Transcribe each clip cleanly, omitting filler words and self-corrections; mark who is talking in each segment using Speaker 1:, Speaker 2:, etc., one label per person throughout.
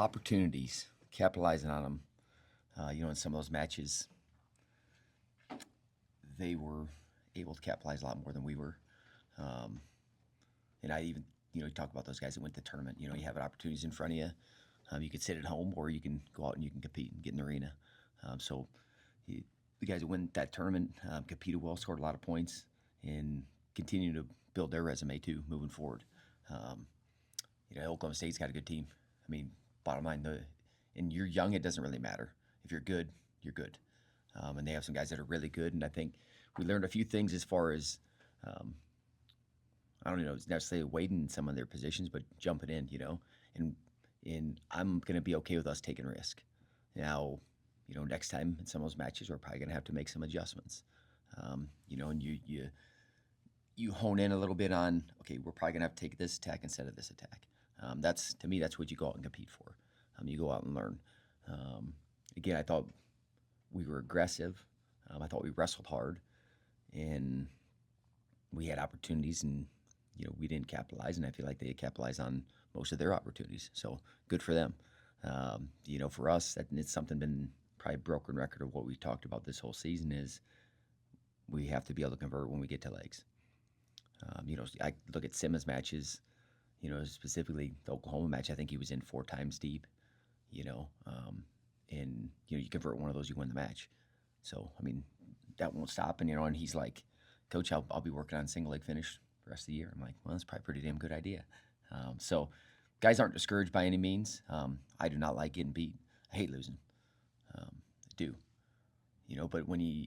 Speaker 1: opportunities, capitalizing on them. In some of those matches, they were able to capitalize a lot more than we were. Um, and I even, you talk about those guys that went to the tournament. You have opportunities in front of you. You could sit at home, or you can go out and you can compete and get in the arena. So the guys that win that tournament competed well, scored a lot of points, and continue to build their resume too, moving forward. Um, Oklahoma State's got a good team. I mean, bottom line, and you're young, it doesn't really matter. If you're good, you're good. And they have some guys that are really good, and I think we learned a few things as far as um, I don't know necessarily waiting in some of their positions, but jumping in, and I'm gonna be okay with us taking risk. Now, next time in some of those matches, we're probably gonna have to make some adjustments. And you hone in a little bit on, okay, we're probably gonna have to take this attack instead of this attack. That's to me, that's what you go out and compete for. You go out and learn. Again, I thought we were aggressive. I thought we wrestled hard, and we had opportunities, and we didn't capitalize. And I feel like they capitalized on most of their opportunities. So good for them. For us, it's something been probably a broken record of what we talked about this whole season is we have to be able to convert when we get to legs. I look at Simmons matches. Specifically the Oklahoma match. I think he was in 4 times deep. And you convert one of those, you win the match. So I mean, that won't stop. And he's like, Coach, I'll be working on single leg finish the rest of the year. I'm like, well, that's probably a pretty damn good idea. So guys aren't discouraged by any means. I do not like getting beat. I hate losing. I do. But when you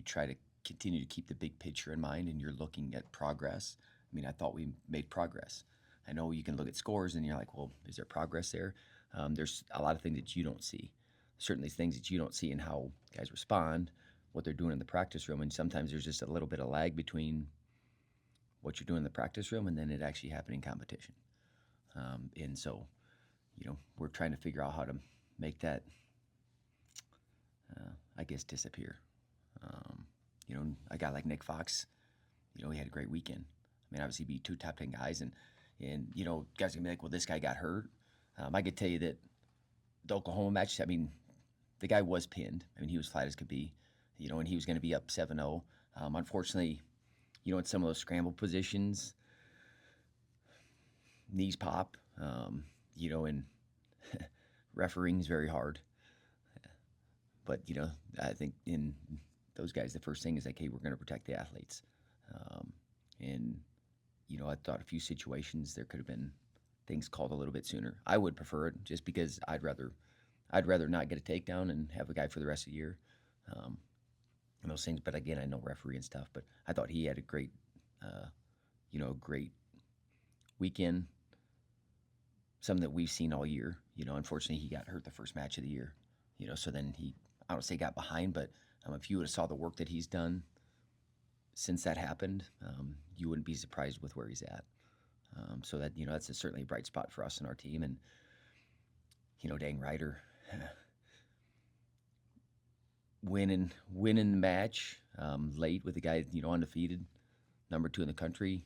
Speaker 1: try to continue to keep the big picture in mind and you're looking at progress, I mean, I thought we made progress. I know you can look at scores and you're like, well, is there progress there? There's a lot of things that you don't see. Certainly things that you don't see in how guys respond, what they're doing in the practice room. And sometimes there's just a little bit of lag between what you're doing in the practice room and then it actually happening in competition. And so, we're trying to figure out how to make that, disappear. A guy like Nick Fox, he had a great weekend. I mean, obviously, he beat 2 top 10 guys, and guys are gonna be like, well, this guy got hurt. I could tell you that the Oklahoma match, I mean, the guy was pinned. I mean, he was flat as could be, and he was going to be up 7-0. Unfortunately, in some of those scramble positions, knees pop, and refereeing is very hard. But, I think in those guys, the first thing is like, hey, we're going to protect the athletes. And, I thought a few situations there could have been things called a little bit sooner. I would prefer it just because I'd rather not get a takedown and have a guy for the rest of the year. And those things, but again, I know referee and stuff, but I thought he had a great, great weekend. Something that we've seen all year. Unfortunately, he got hurt the first match of the year. So then I don't say got behind, but if you would have saw the work that he's done since that happened, you wouldn't be surprised with where he's at. So that that's certainly a bright spot for us and our team. And dang Ryder, winning the match late with a guy undefeated, number 2 in the country.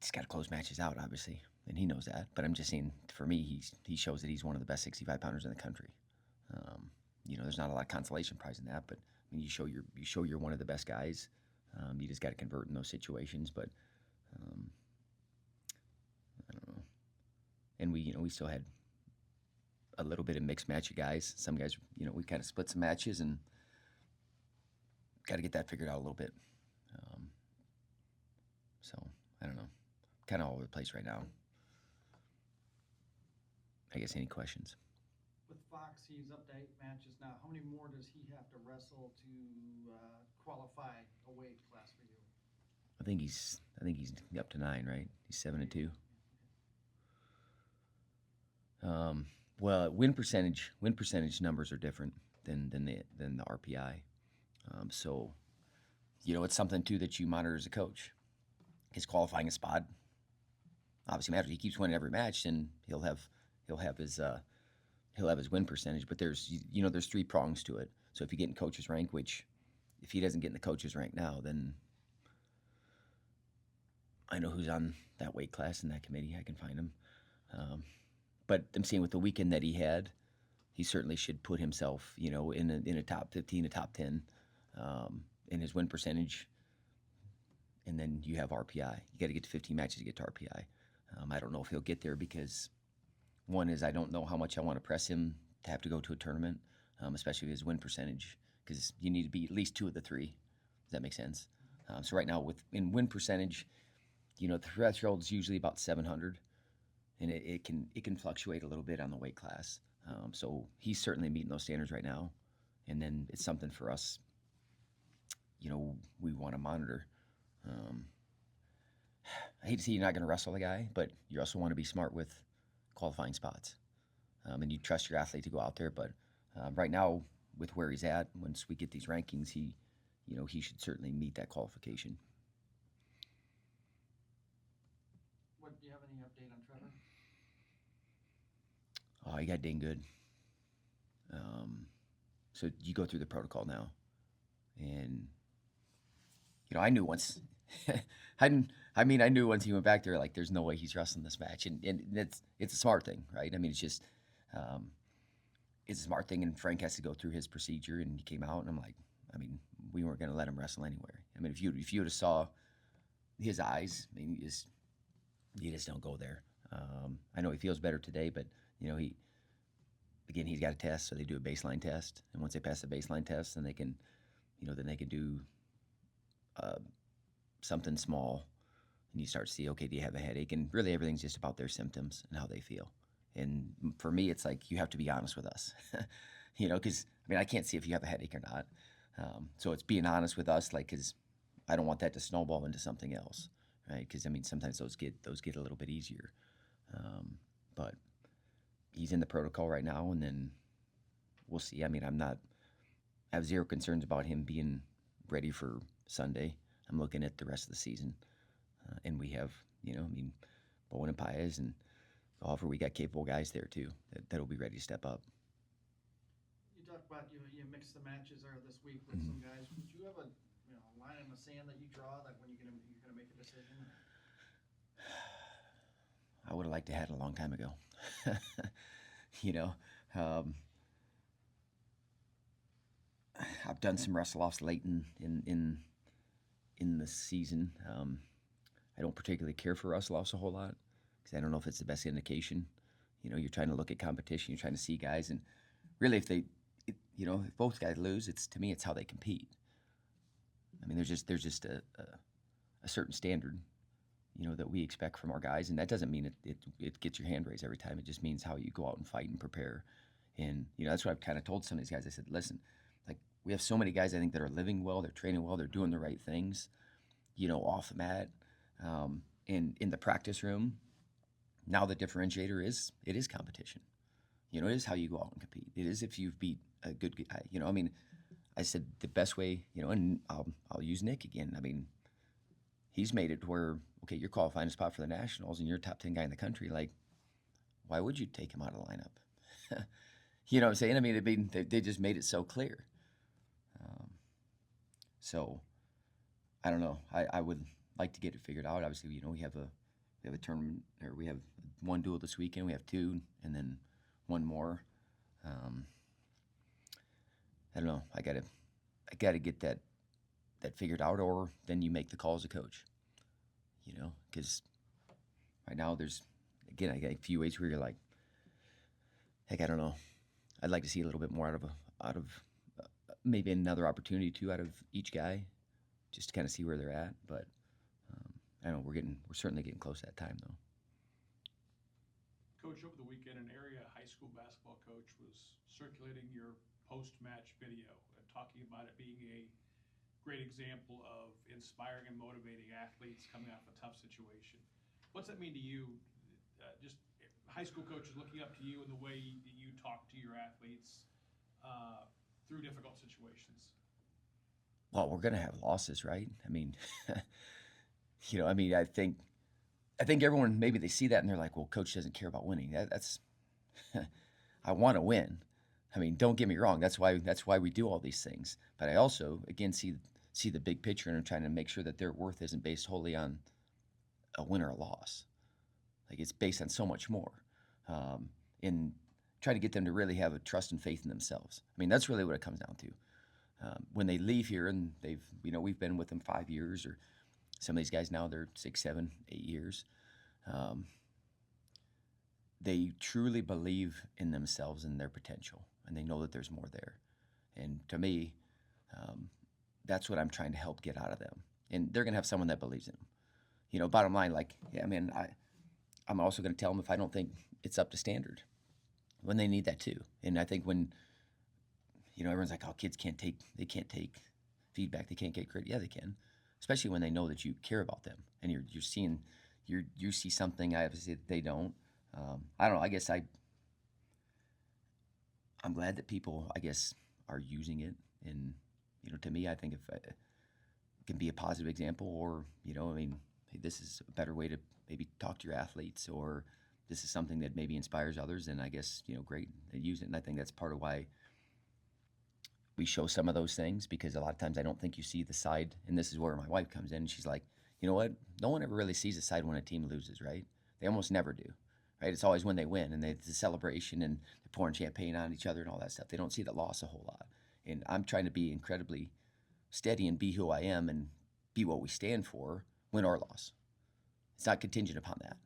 Speaker 1: He's got to close matches out, obviously, and he knows that. But I'm just saying, for me, he shows that he's one of the best 65-pounders in the country. There's not a lot of consolation prize in that, but I mean, you show you're one of the best guys. You just got to convert in those situations. But I don't know. And we still had a little bit of mixed match of guys. Some guys, we kind of split some matches and got to get that figured out a little bit. So I don't know. Kind of all over the place right now. I guess any questions?
Speaker 2: With Fox, he's up to 8 matches now. How many more does he have to wrestle to qualify a weight class for you?
Speaker 1: I think he's up to 9, right? He's 7-2. Well, win percentage numbers are different than the RPI. So, it's something too that you monitor as a coach. His qualifying a spot obviously matters. He keeps winning every match, then he'll have his win percentage. But there's 3 prongs to it. So if you get in coach's rank, which if he doesn't get in the coach's rank now, then I know who's on that weight class in that committee. I can find him. Um, but I'm saying with the weekend that he had, he certainly should put himself, in a top 15, a top 10, in his win percentage. And then you have RPI. You got to get to 15 matches to get to RPI. I don't know if he'll get there because one is I don't know how much I want to press him to have to go to a tournament, especially with his win percentage, because you need to be at least 2 of the 3. Does that make sense? So right now, in win percentage, the threshold is usually about 700, and it can fluctuate a little bit on the weight class. So he's certainly meeting those standards right now, and then it's something for us. We want to monitor. Um, I hate to see you're not going to wrestle the guy, but you also want to be smart with qualifying spots, and you trust your athlete to go out there. But right now, with where he's at, once we get these rankings, he should certainly meet that qualification.
Speaker 2: What, do you have any update on Trevor?
Speaker 1: Oh, he got dang good. So you go through the protocol now, and I knew once. I knew once he went back there, like, there's no way he's wrestling this match, and it's a smart thing, right? I mean, um, it's a smart thing, and Frank has to go through his procedure, and he came out, and I'm like, we weren't going to let him wrestle anywhere. I mean, if you would have saw his eyes, I mean, you just don't go there. I know he feels better today, but he's got a test, so they do a baseline test, and once they pass the baseline test, then they can do something small, and you start to see, okay, do you have a headache? And really, everything's just about their symptoms and how they feel. And for me, it's like, you have to be honest with us, because I can't see if you have a headache or not. So it's being honest with us, like, because I don't want that to snowball into something else, right? Because sometimes those get a little bit easier. But he's in the protocol right now, and then we'll see. I have zero concerns about him being ready for Sunday. I'm looking at the rest of the season, and we have, Bowen and Paez and Golfer. We got capable guys there too that'll be ready to step up.
Speaker 2: You talked about you mix the matches there this week with some guys. Would you have a line in the sand that you draw that when you're gonna make a decision?
Speaker 1: I would have liked to have had it a long time ago. um, I've done some wrestle offs late in the season. I don't particularly care for wrestle offs a whole lot because I don't know if it's the best indication. You're trying to look at competition, you're trying to see guys, and really, if both guys lose, to me, it's how they compete. There's just a certain standard, that we expect from our guys, and that doesn't mean it gets your hand raised every time. It just means how you go out and fight and prepare. And that's what I've kind of told some of these guys. I said, listen, like, we have so many guys I think that are living well, they're training well, they're doing the right things, off the mat, and in the practice room. Now the differentiator is competition. It is how you go out and compete. It is if you've beat a good guy. I said the best way, and I'll use Nick again. He's made it to where, okay, you're qualifying a spot for the Nationals and you're a top 10 guy in the country. Like, why would you take him out of the lineup? You know what I'm saying? They just made it so clear. So I don't know. I would like to get it figured out. Obviously, we have a tournament, or we have one duel this weekend. We have 2, and then one more. I don't know. I gotta get that figured out, or then you make the call as a coach. Because right now I got a few ways where you're like, heck, I don't know. I'd like to see a little bit more out of maybe another opportunity too out of each guy, just to kind of see where they're at. But I don't know, we're certainly getting close to that time though.
Speaker 3: Coach, over the weekend, an area high school basketball coach was circulating your post-match video and talking about it being a great example of inspiring and motivating athletes coming off a tough situation. What's that mean to you? Just high school coaches looking up to you and the way that you talk to your athletes through difficult situations.
Speaker 1: Well, we're gonna have losses, right? I think everyone, maybe they see that and they're like, well, coach doesn't care about winning. That's I want to win. Don't get me wrong. That's why we do all these things. But I also, again, see the big picture, and I'm trying to make sure that their worth isn't based wholly on a win or a loss. Like, it's based on so much more. And try to get them to really have a trust and faith in themselves. I mean, that's really what it comes down to. When they leave here and we've been with them 5 years, or some of these guys now, they're 6, 7, 8 years. They truly believe in themselves and their potential, and they know that there's more there. And to me, that's what I'm trying to help get out of them. And they're going to have someone that believes in them. Bottom line, like, yeah, I mean, I'm also going to tell them if I don't think it's up to standard, when they need that too. And I think when, everyone's like, oh, kids can't take feedback, they can't get credit. Yeah, they can, especially when they know that you care about them and you're seeing, you see something obviously that they don't. I don't know. I guess I'm glad that people, I guess, are using it. And, to me, I think if it can be a positive example, or, I mean, hey, this is a better way to maybe talk to your athletes, or this is something that maybe inspires others, then I guess, great, they use it. And I think that's part of why we show some of those things, because a lot of times I don't think you see the side, and this is where my wife comes in, and she's like, you know what? No one ever really sees the side when a team loses, right? They almost never do, right? It's always when they win, and it's the celebration, and they're pouring champagne on each other and all that stuff. They don't see the loss a whole lot. And I'm trying to be incredibly steady and be who I am and be what we stand for, win or loss. It's not contingent upon that.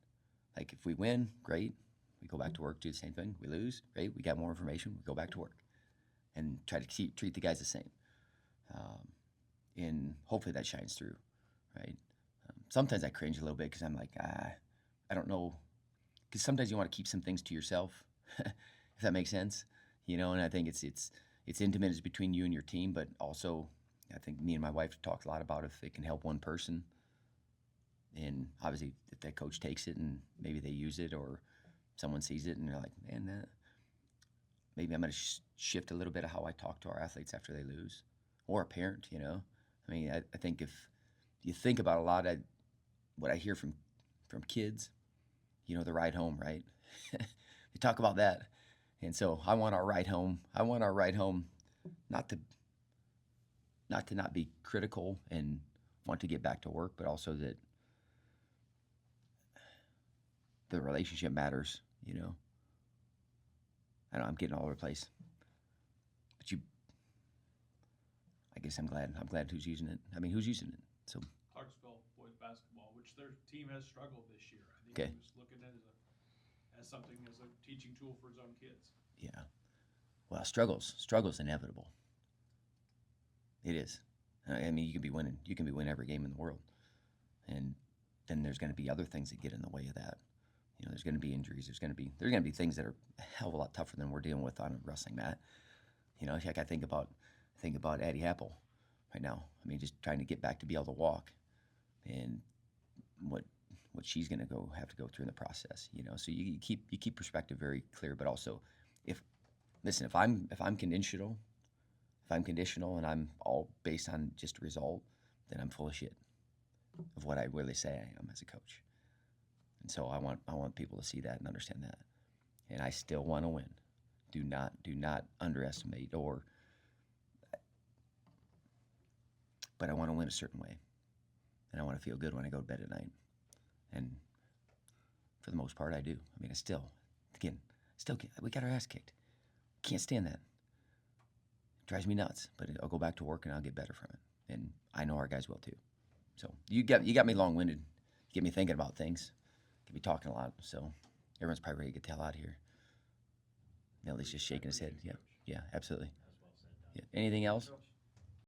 Speaker 1: Like, if we win, great. We go back to work, do the same thing. We lose, great. We got more information. We go back to work and try to treat the guys the same. And hopefully that shines through, right? Sometimes I cringe a little bit because I'm like, I don't know. Because sometimes you want to keep some things to yourself, if that makes sense. And I think it's intimate, it's between you and your team, but also I think me and my wife talked a lot about if it can help one person. And obviously, if that coach takes it and maybe they use it, or someone sees it and they're like, man, maybe I'm going to shift a little bit of how I talk to our athletes after they lose, or a parent, I mean, I think if you think about a lot of what I hear from kids, the ride home, right? They talk about that. And so I want our ride home not to not be critical and want to get back to work, but also that the relationship matters, I know I'm getting all over the place, but I guess I'm glad who's using it. I mean, who's using it? So
Speaker 3: Clarksville boys basketball, which their team has struggled this year. I think
Speaker 1: Okay.
Speaker 3: he was looking at it as something, as a teaching tool for his own kids.
Speaker 1: yeah, well, struggle's inevitable. It is. I mean, you can be winning every game in the world, and then there's going to be other things that get in the way of that. There's going to be injuries. There's going to be things that are a hell of a lot tougher than we're dealing with on a wrestling mat. Like I think about Addie Apple right now. I mean, just trying to get back to be able to walk, and what she's going to have to go through in the process. So you keep perspective very clear, but also if I'm conditional, and I'm all based on just a result, then I'm full of shit of what I really say I am as a coach. And so I want people to see that and understand that. And I still want to win. Do not underestimate but I want to win a certain way. And I want to feel good when I go to bed at night. And for the most part, I do. I mean, we got our ass kicked. Can't stand that. It drives me nuts, but I'll go back to work and I'll get better from it. And I know our guys will too. So you got me long-winded. You get me thinking about things. Get me talking a lot. So everyone's probably ready to get the hell out of here. Nelly's just shaking his head. Yeah, absolutely. Yeah. Anything else?
Speaker 2: Coach.